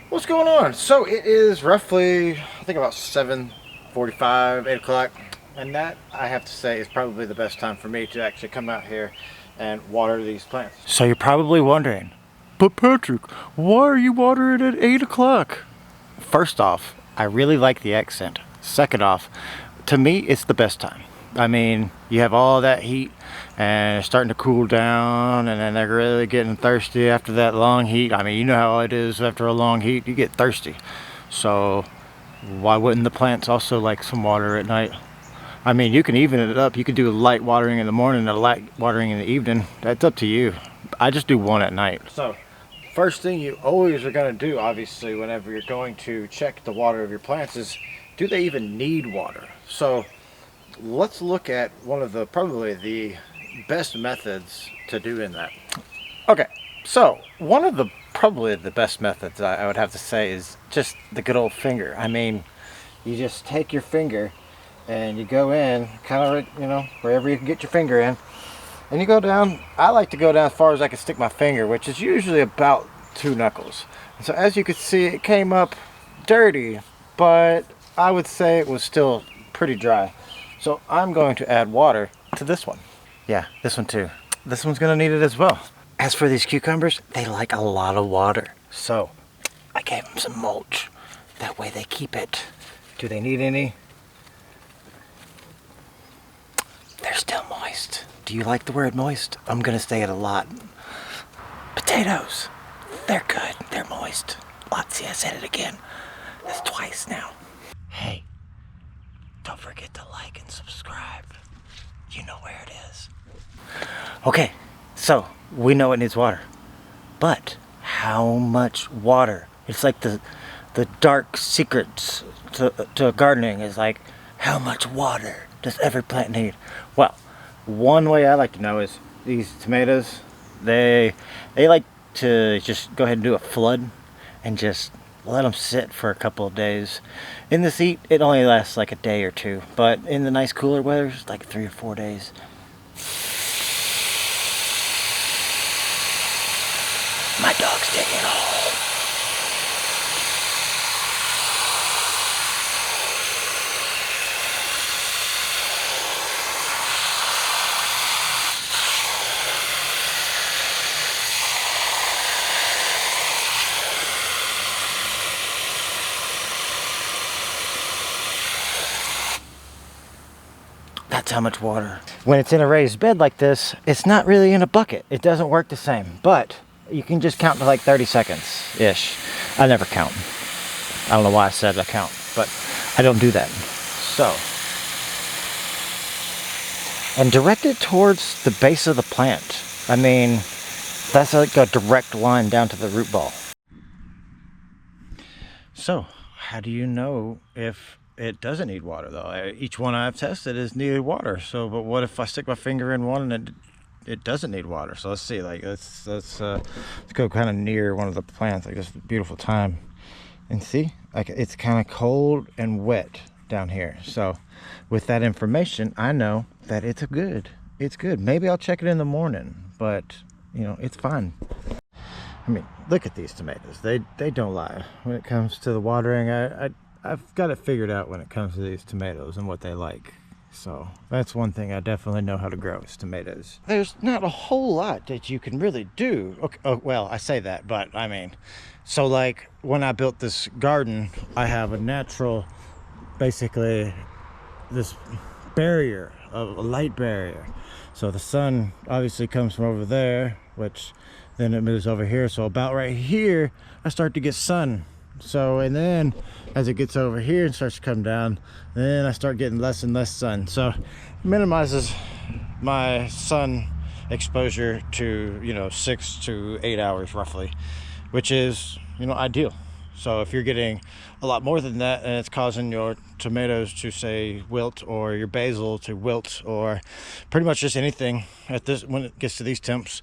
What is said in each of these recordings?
What's going on? So it is roughly, I think about 7:45, 8 o'clock, and that, I have to say, is probably the best time for me to actually come out here and water these plants. So you're probably wondering, but Patrick, why are you watering at 8 o'clock? First off, I really like the accent. Second off, to me, it's the best time. I mean, you have all that heat and it's starting to cool down, and then they're really getting thirsty after that long heat. I mean, you know how it is after a long heat, you get thirsty. So why wouldn't the plants also like some water at night? I mean, you can even it up. You could do a light watering in the morning and a light watering in the evening. That's up to you. I just do one at night. So first thing you always are going to do, obviously, whenever you're going to check the water of your plants is, do they even need water? So let's look at one of the probably the best methods to do in that. Okay, so one of the probably the best methods I would have to say is just the good old finger. I mean, you just take your finger and you go in kind of, you know, wherever you can get your finger in, and you go down. I like to go down as far as I can stick my finger, which is usually about 2 knuckles. And so as you can see, it came up dirty, but I would say it was still pretty dry. So I'm going to add water to this one. Yeah, this one too. This one's gonna need it as well. As for these cucumbers, they like a lot of water. So I gave them some mulch. That way they keep it. Do they need any? They're still moist. Do you like the word moist? I'm gonna say it a lot. Potatoes, they're good, they're moist. See, I said it again. That's twice now. Hey, don't forget to like and subscribe. You know where it is. Okay, so we know it needs water. But how much water? It's like the dark secrets to gardening is like, how much water does every plant need? Well, one way I like to know is these tomatoes, they like to just go ahead and do a flood and just let them sit for a couple of days. In this heat, it only lasts like a day or two, but in the nice cooler weather, it's like 3 or 4 days. My dog's digging a hole. That's how much water. When it's in a raised bed like this, it's not really in a bucket. It doesn't work the same, but you can just count to like 30 seconds-ish. I never count. I don't know why I said I count, but I don't do that. So, and direct it towards the base of the plant. I mean, that's like a direct line down to the root ball. So, how do you know if it doesn't need water though? Each one I've tested has needed water. So, but what if I stick my finger in one and it doesn't need water? So let's see. Like let's go kind of near one of the plants. Like this beautiful thyme, and see, like it's kind of cold and wet down here. So with that information, I know that it's good. It's good. Maybe I'll check it in the morning, but you know, it's fine. I mean, look at these tomatoes. They don't lie when it comes to the watering. I've got it figured out when it comes to these tomatoes and what they like. So that's one thing I definitely know how to grow is tomatoes. There's not a whole lot that you can really do. Okay, oh, well, I say that, but I mean, so like when I built this garden, I have a natural, basically this barrier, a light barrier. So the sun obviously comes from over there, which then it moves over here. So about right here, I start to get sun. So, and then as it gets over here and starts to come down, then I start getting less and less sun. So it minimizes my sun exposure to, you know, 6 to 8 hours roughly, which is, you know, ideal. So if you're getting a lot more than that and it's causing your tomatoes to say wilt, or your basil to wilt, or pretty much just anything at this, when it gets to these temps,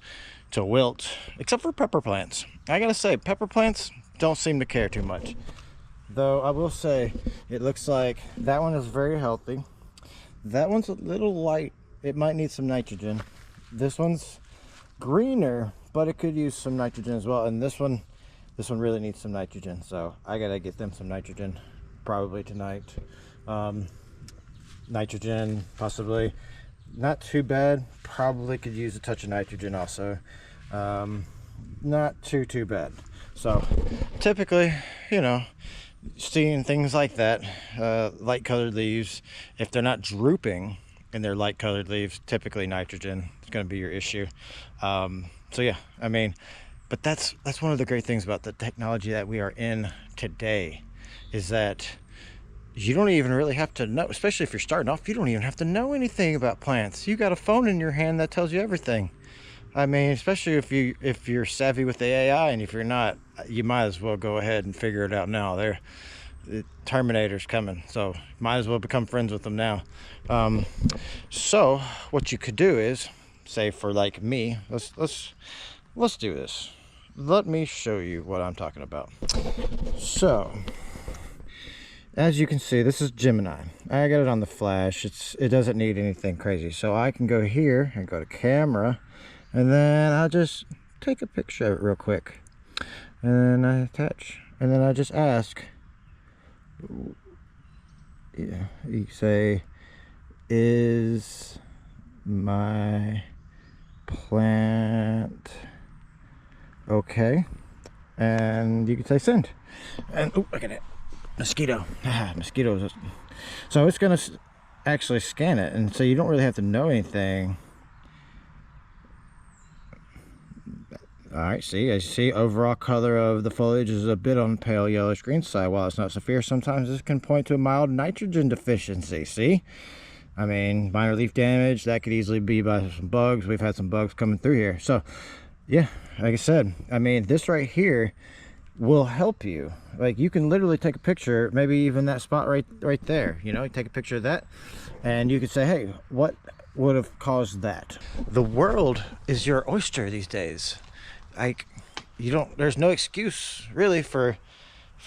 to wilt, except for pepper plants. I gotta say, pepper plants don't seem to care too much. Though I will say, it looks like that one is very healthy. That one's a little light. It might need some nitrogen. This one's greener, but it could use some nitrogen as well. And this one This one really needs some nitrogen, so I gotta get them some nitrogen probably tonight. Nitrogen, possibly. Not too bad. Probably could use a touch of nitrogen also. Not too bad. So typically, you know, seeing things like that, light colored leaves, if they're not drooping in their light colored leaves, typically nitrogen is going to be your issue. So yeah, I mean, but that's one of the great things about the technology that we are in today, is that you don't even really have to know, especially if you're starting off, you don't even have to know anything about plants. You got a phone in your hand that tells you everything. I mean, especially if you're savvy with the AI, and if you're not, you might as well go ahead and figure it out now. The Terminator's coming, so might as well become friends with them now. So what you could do is, say for like me, let's do this. Let me show you what I'm talking about. So as you can see, this is Gemini. I got it on the flash. It doesn't need anything crazy, so I can go here and go to camera, and then I'll just take a picture of it real quick, and then I attach, and then I just ask, yeah, you say, is my plant okay? And you can say send, and oh, look at it, mosquito. Mosquitoes. So it's gonna actually scan it, and so you don't really have to know anything. All right, see, as you see, overall color of the foliage is a bit on the pale yellowish green side. While it's not severe, sometimes this can point to a mild nitrogen deficiency. See, I mean, minor leaf damage, that could easily be by some bugs. We've had some bugs coming through here. So yeah, like I said, I mean, this right here will help you. Like, you can literally take a picture, maybe even that spot right there, you know, you take a picture of that, and you could say, hey, what would have caused that? The world is your oyster these days. Like, there's no excuse really for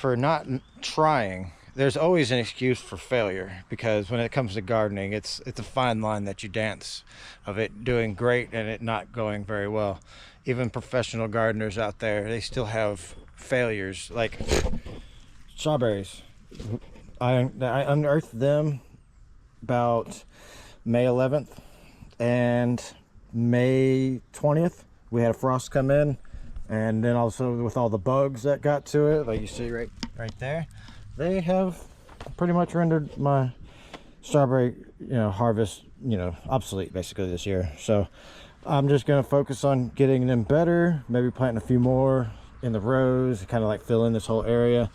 not trying. There's always an excuse for failure, because when it comes to gardening, it's a fine line that you dance, of it doing great and it not going very well. Even professional gardeners out there, they still have failures. Like strawberries, I unearthed them about May 11th, and May 20th we had a frost come in, and then also with all the bugs that got to it, like you see right there, they have pretty much rendered my strawberry, harvest, obsolete basically this year. So I'm just going to focus on getting them better, maybe planting a few more in the rows, kind of like fill in this whole area,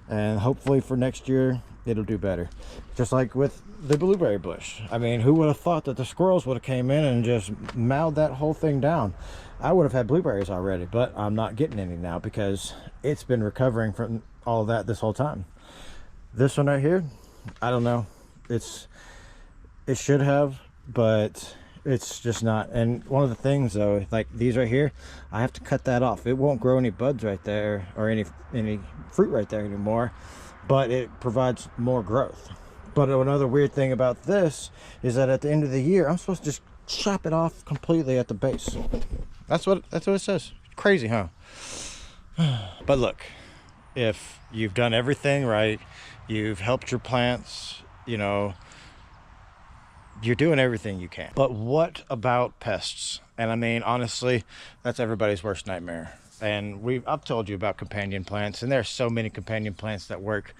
and hopefully for next year it'll do better. Just like with the blueberry bush, I mean, who would have thought that the squirrels would have came in and just mowed that whole thing down? I would have had blueberries already, but I'm not getting any now because it's been recovering from all of that this whole time. This one right here, I don't know, it should have, but it's just not. And one of the things though, like these right here, I have to cut that off. It won't grow any buds right there or any fruit right there anymore, but it provides more growth. But another weird thing about this is that at the end of the year, I'm supposed to just chop it off completely at the base. That's what it says. Crazy, huh? But look, if you've done everything right, you've helped your plants, you're doing everything you can. But what about pests? And I mean, honestly, that's everybody's worst nightmare. And I've told you about companion plants, and there are so many companion plants that work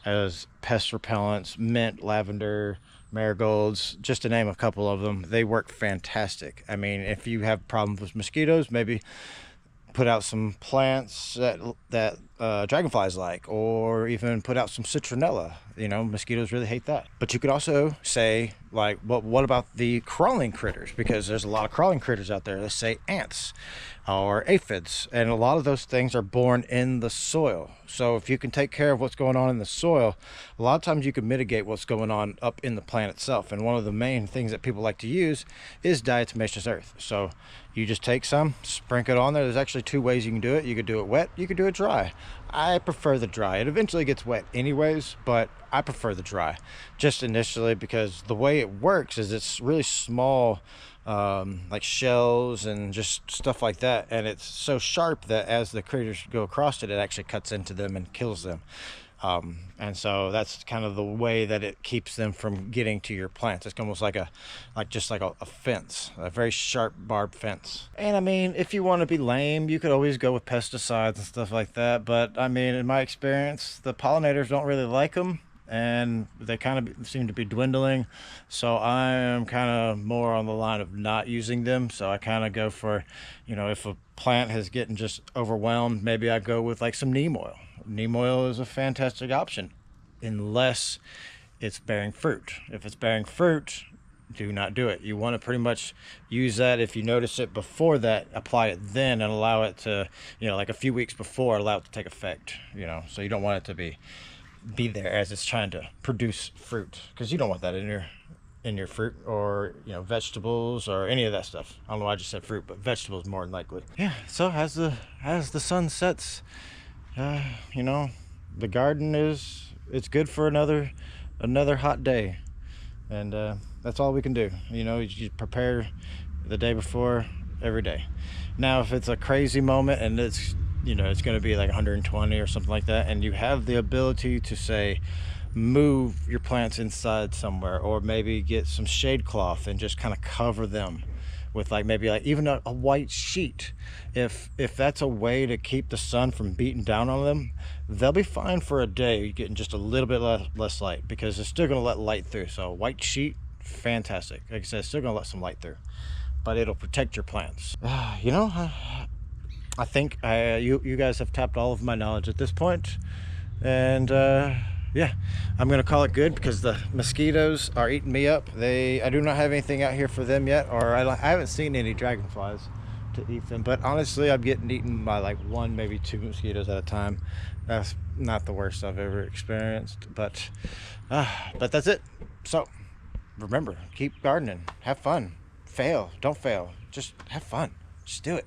as pest repellents: mint, lavender, marigolds, just to name a couple of them. They work fantastic. I mean, if you have problems with mosquitoes, maybe put out some plants that dragonflies like, or even put out some citronella. Mosquitoes really hate that. But you could also say, like, what about the crawling critters? Because there's a lot of crawling critters out there. Let's say ants or aphids, and a lot of those things are born in the soil. So if you can take care of what's going on in the soil, a lot of times you can mitigate what's going on up in the plant itself. And one of the main things that people like to use is diatomaceous earth. So you just take some, sprinkle it on there. There's actually two ways you can do it. You could do it wet, you could do it dry. I prefer the dry. It eventually gets wet anyways, but I prefer the dry just initially, because the way it works is it's really small, like shells and just stuff like that, and it's so sharp that as the critters go across it, it actually cuts into them and kills them. And so that's kind of the way that it keeps them from getting to your plants. It's almost like just like a fence, a very sharp barbed fence. And I mean, if you want to be lame, you could always go with pesticides and stuff like that. But I mean, in my experience, the pollinators don't really like them, and they kind of seem to be dwindling. So I am kind of more on the line of not using them. So I kind of go for, if a plant has getting just overwhelmed, maybe I go with like some neem oil. Neem oil is a fantastic option unless it's bearing fruit. If it's bearing fruit, do not do it. You want to pretty much use that. If you notice it before that, apply it then and allow it to, like a few weeks before, allow it to take effect, so you don't want it to be there as it's trying to produce fruit, because you don't want that in your fruit or vegetables or any of that stuff. I don't know why I just said fruit, but vegetables more than likely. Yeah. So as the sun sets, the garden it's good for another hot day, and that's all we can do. You prepare the day before every day. Now if it's a crazy moment and it's going to be like 120 or something like that, and you have the ability to say move your plants inside somewhere, or maybe get some shade cloth and just kind of cover them with maybe even a white sheet. If that's a way to keep the sun from beating down on them, they'll be fine for a day, getting just a little bit less light, because it's still going to let light through. So a white sheet, fantastic. Like I said, it's still going to let some light through, but it'll protect your plants. I think you guys have tapped all of my knowledge at this point, and yeah, I'm gonna call it good, because the mosquitoes are eating me up. I do not have anything out here for them yet, or I haven't seen any dragonflies to eat them. But honestly, I'm getting eaten by like one, maybe two mosquitoes at a time. That's not the worst I've ever experienced, but that's it. So remember, keep gardening, have fun. Don't fail, just have fun, just do it.